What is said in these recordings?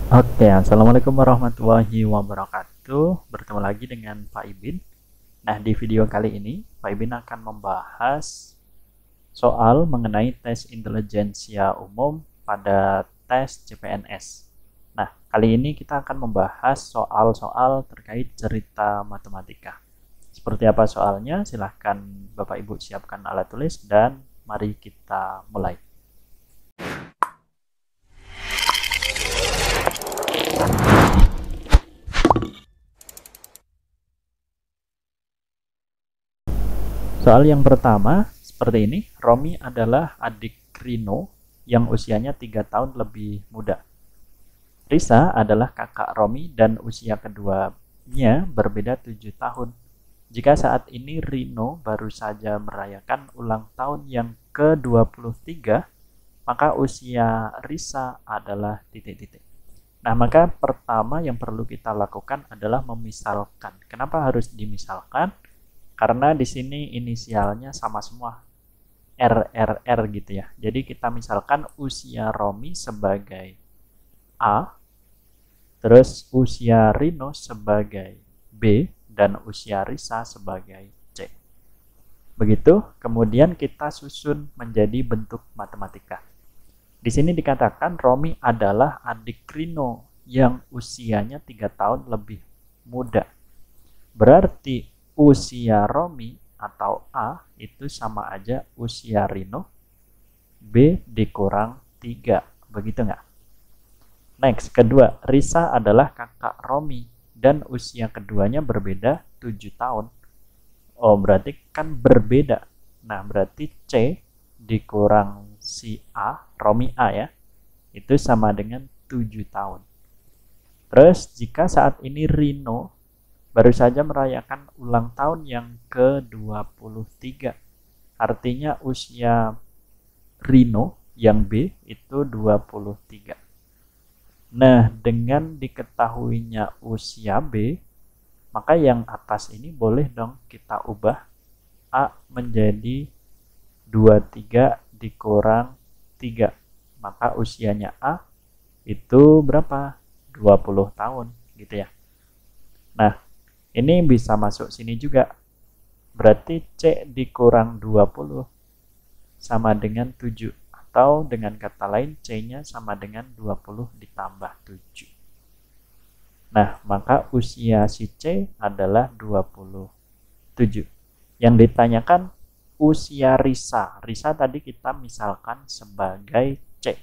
Oke, assalamualaikum warahmatullahi wabarakatuh. Bertemu lagi dengan Pak Ibin. Nah, di video kali ini, Pak Ibin akan membahas soal mengenai tes intelijensia umum pada tes CPNS. Nah, kali ini kita akan membahas soal-soal terkait cerita matematika. Seperti apa soalnya? Silahkan Bapak Ibu siapkan alat tulis dan mari kita mulai. Soal yang pertama, seperti ini. Romi adalah adik Rino yang usianya 3 tahun lebih muda. Risa adalah kakak Romi dan usia keduanya berbeda 7 tahun. Jika saat ini Rino baru saja merayakan ulang tahun yang ke-23, maka usia Risa adalah titik-titik. Nah, maka pertama yang perlu kita lakukan adalah memisalkan. Kenapa harus dimisalkan? Karena di sini inisialnya sama semua, RRR gitu ya. Jadi kita misalkan usia Romi sebagai A, terus usia Rino sebagai B, dan usia Risa sebagai C. Begitu, kemudian kita susun menjadi bentuk matematika. Di sini dikatakan Romi adalah adik Rino yang usianya 3 tahun lebih muda. Berarti usia Romi atau A itu sama aja usia Rino B dikurang 3. Begitu nggak? Next, kedua, Risa adalah kakak Romi dan usia keduanya berbeda 7 tahun. Oh, berarti kan berbeda. Nah, berarti C dikurang si A, Romi A ya, itu sama dengan 7 tahun. Terus, jika saat ini Rino baru saja merayakan ulang tahun yang ke-23. Artinya usia Rino yang B itu 23. Nah, dengan diketahuinya usia B, maka yang atas ini boleh dong kita ubah A menjadi 23 dikurang 3. Maka usianya A itu berapa? 20 tahun gitu ya. Nah, ini bisa masuk sini juga. Berarti C dikurang 20 sama dengan 7. Atau dengan kata lain C-nya sama dengan 20 ditambah 7. Nah, maka usia si C adalah 27. Yang ditanyakan usia Risa. Risa tadi kita misalkan sebagai C.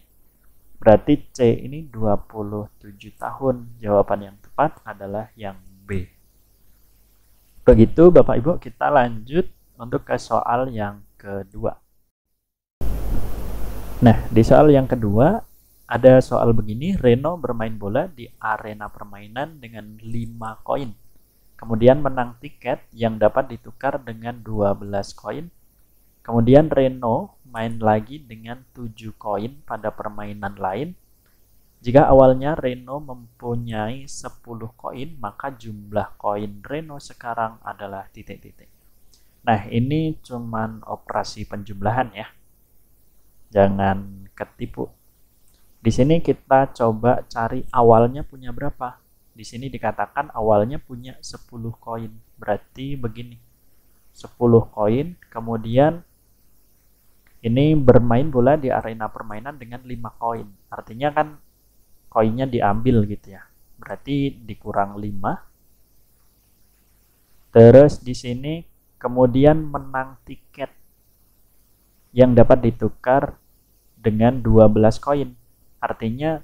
Berarti C ini 27 tahun. Jawaban yang tepat adalah yang B. Begitu Bapak Ibu, kita lanjut untuk ke soal yang kedua. Nah, di soal yang kedua ada soal begini, Reno bermain bola di arena permainan dengan 5 koin. Kemudian menang tiket yang dapat ditukar dengan 12 koin. Kemudian Reno main lagi dengan 7 koin pada permainan lain. Jika awalnya Reno mempunyai 10 koin, maka jumlah koin Reno sekarang adalah titik-titik. Nah, ini cuman operasi penjumlahan ya. Jangan ketipu. Di sini kita coba cari awalnya punya berapa. Di sini dikatakan awalnya punya 10 koin. Berarti begini. 10 koin, kemudian ini bermain bola di arena permainan dengan 5 koin. Artinya kan koinnya diambil gitu ya. Berarti dikurang 5. Terus di sini kemudian menang tiket yang dapat ditukar dengan 12 koin. Artinya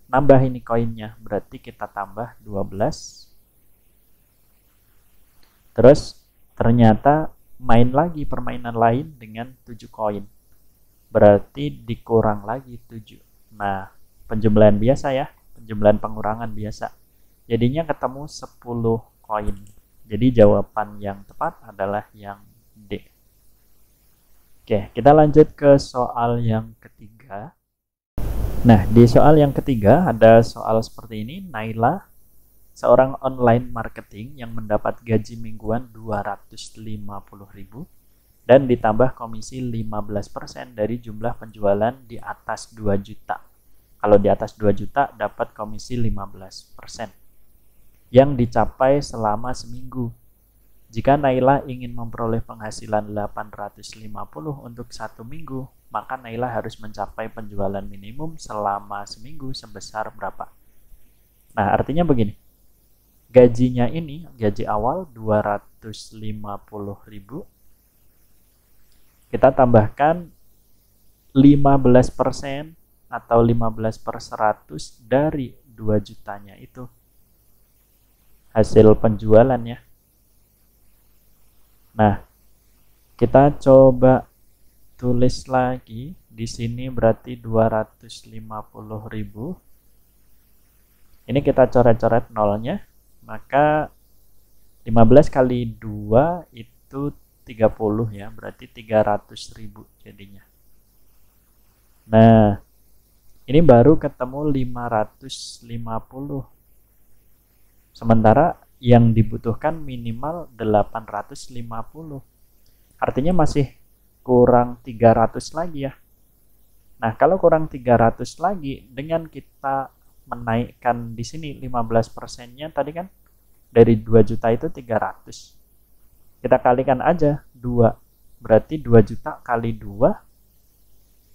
nambah ini koinnya. Berarti kita tambah 12. Terus ternyata main lagi permainan lain dengan 7 koin. Berarti dikurang lagi 7. Nah, penjumlahan biasa ya, penjumlahan pengurangan biasa. Jadinya ketemu 10 koin. Jadi jawaban yang tepat adalah yang D. Oke, kita lanjut ke soal yang ketiga. Nah, di soal yang ketiga ada soal seperti ini. Naila, seorang online marketing yang mendapat gaji mingguan 250.000 dan ditambah komisi 15% dari jumlah penjualan di atas 2 juta. Kalau di atas 2 juta dapat komisi 15% yang dicapai selama seminggu. Jika Naila ingin memperoleh penghasilan 850 untuk 1 minggu, maka Naila harus mencapai penjualan minimum selama seminggu sebesar berapa? Nah, artinya begini. Gajinya ini, gaji awal 250.000. Kita tambahkan 15% atau 15/100 dari 2 jutanya itu. Hasil penjualannya. Nah, kita coba tulis lagi. Di sini berarti 250.000. Ini kita coret-coret nolnya. Maka 15 kali 2 itu 30 ya. Berarti 300.000 jadinya. Nah, ini baru ketemu 550. Sementara yang dibutuhkan minimal 850. Artinya masih kurang 300 lagi ya. Nah, kalau kurang 300 lagi, dengan kita menaikkan di sini 15%-nya tadi kan dari 2 juta itu 300. Kita kalikan aja 2. Berarti 2 juta kali 2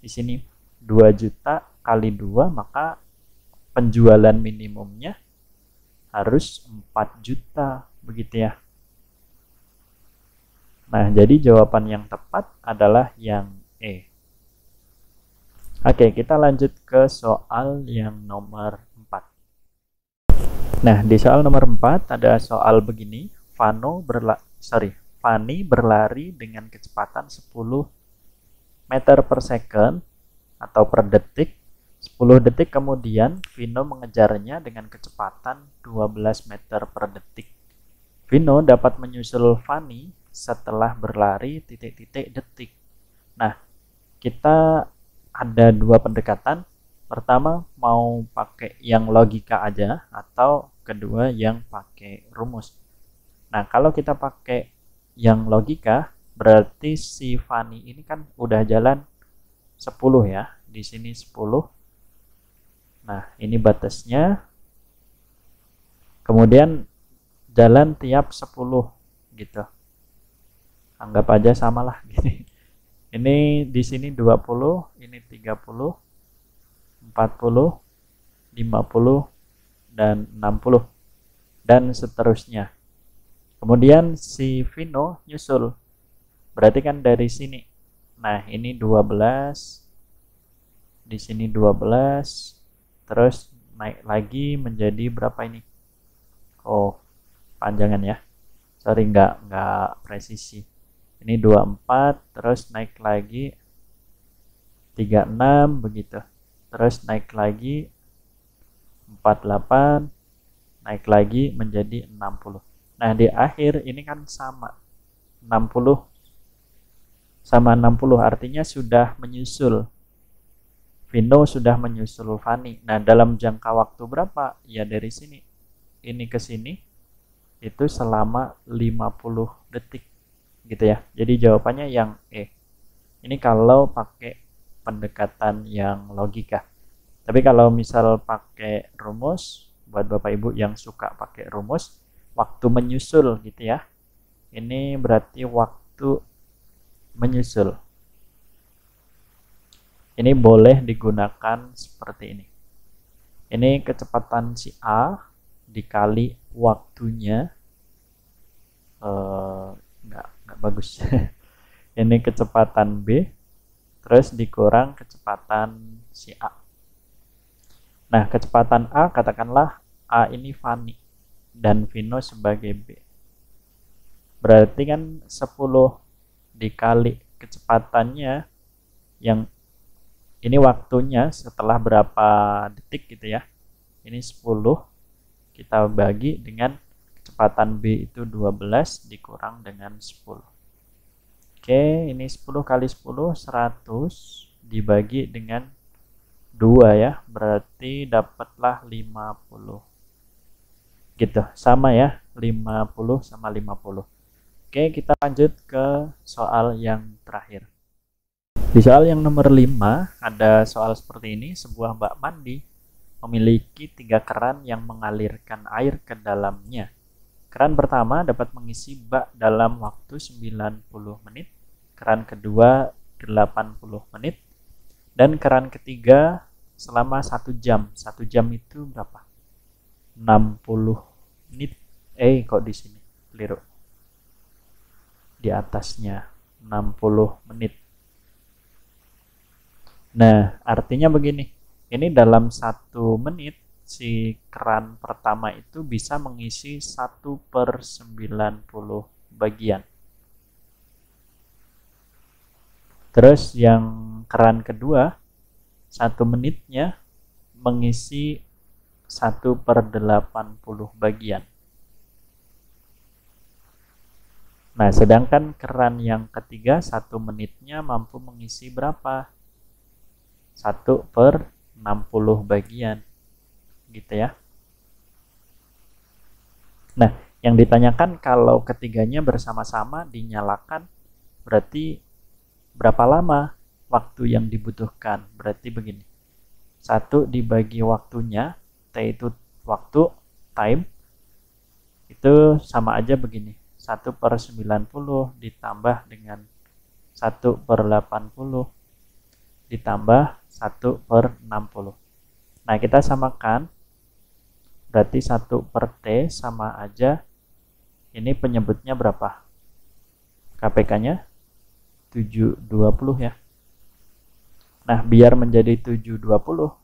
di sini 2 juta kali 2, maka penjualan minimumnya harus 4 juta, begitu ya. Nah, jadi jawaban yang tepat adalah yang E. Oke, kita lanjut ke soal yang nomor 4. Nah, di soal nomor 4 ada soal begini. Fani berlari dengan kecepatan 10 meter per second atau per detik. 10 detik kemudian, Vino mengejarnya dengan kecepatan 12 meter per detik. Vino dapat menyusul Fani setelah berlari ... detik. Nah, kita ada 2 pendekatan. Pertama, mau pakai yang logika aja atau kedua yang pakai rumus. Nah, kalau kita pakai yang logika, berarti si Fani ini kan udah jalan 10 ya. Di sini 10. Nah, ini batasnya. Kemudian jalan tiap 10 gitu. Anggap aja samalah gini. Ini di sini 20, ini 30, 40, 50 dan 60 dan seterusnya. Kemudian si Vino nyusul. Berarti kan dari sini. Nah, ini 12. Di sini 12. Terus naik lagi menjadi berapa ini? Oh, panjangan ya. Sorry, nggak presisi. Ini 24, terus naik lagi 36 begitu. Terus naik lagi 48, naik lagi menjadi 60. Nah, di akhir ini kan sama. 60 sama 60 artinya sudah menyusul. Vino sudah menyusul Fani. Nah, dalam jangka waktu berapa? Ya dari sini. Ini ke sini itu selama 50 detik. Gitu ya. Jadi jawabannya yang E. Ini kalau pakai pendekatan yang logika. Tapi kalau misal pakai rumus, buat Bapak Ibu yang suka pakai rumus, waktu menyusul gitu ya. Ini berarti waktu menyusul. Ini boleh digunakan seperti ini. Ini kecepatan si A dikali waktunya. Nggak bagus. Ini kecepatan B terus dikurang kecepatan si A. Nah, kecepatan A, katakanlah A ini Fani dan Vino sebagai B. Berarti kan 10 dikali kecepatannya, yang ini waktunya setelah berapa detik gitu ya. Ini 10 kita bagi dengan kecepatan B itu 12 dikurang dengan 10. Oke, ini 10 kali 10, 100 dibagi dengan 2 ya, berarti dapatlah 50. Gitu, sama ya, 50 sama 50. Oke, kita lanjut ke soal yang terakhir. Di soal yang nomor 5, ada soal seperti ini. Sebuah bak mandi memiliki 3 keran yang mengalirkan air ke dalamnya. Keran pertama dapat mengisi bak dalam waktu 90 menit, keran kedua 80 menit, dan keran ketiga selama 1 jam. 1 jam itu berapa? 60 menit. Kok di sini keliru? Di atasnya 60 menit. Nah, artinya begini. Ini dalam 1 menit si keran pertama itu bisa mengisi 1/90 bagian. Terus yang keran kedua 1 menitnya mengisi 1/80 bagian. Nah, sedangkan keran yang ketiga 1 menitnya mampu mengisi berapa? 1/60 bagian. Gitu ya. Nah, yang ditanyakan kalau ketiganya bersama-sama dinyalakan, berarti berapa lama waktu yang dibutuhkan? Berarti begini. 1 dibagi waktunya, T itu waktu, time, itu sama aja begini. 1/90 ditambah dengan 1/80 ditambah 1/60. Nah, kita samakan. Berarti 1/T sama aja. Ini penyebutnya berapa? KPK-nya 720 ya. Nah, biar menjadi 720,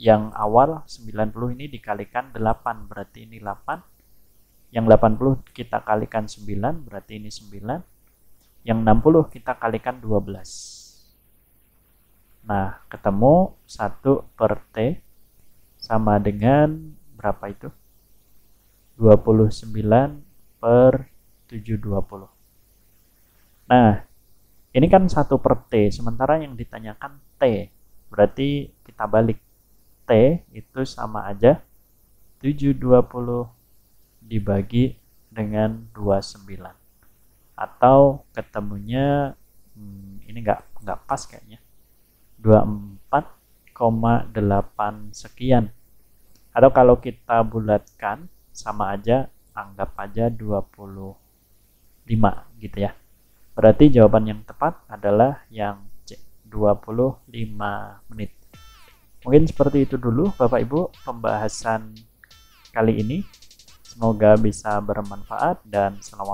yang awal 90 ini dikalikan 8, berarti ini 8. Yang 80 kita kalikan 9, berarti ini 9. Yang 60 kita kalikan 12. Nah, ketemu 1/T sama dengan berapa itu? 29/720. Nah, ini kan 1/T, sementara yang ditanyakan T. Berarti kita balik. T itu sama aja 720 dibagi dengan 29. Atau ketemunya, ini nggak pas kayaknya. 24,8 sekian. Atau kalau kita bulatkan, sama aja, anggap aja 25 gitu ya. Berarti jawaban yang tepat adalah yang C, 25 menit. Mungkin seperti itu dulu Bapak Ibu pembahasan kali ini. Semoga bisa bermanfaat dan selamat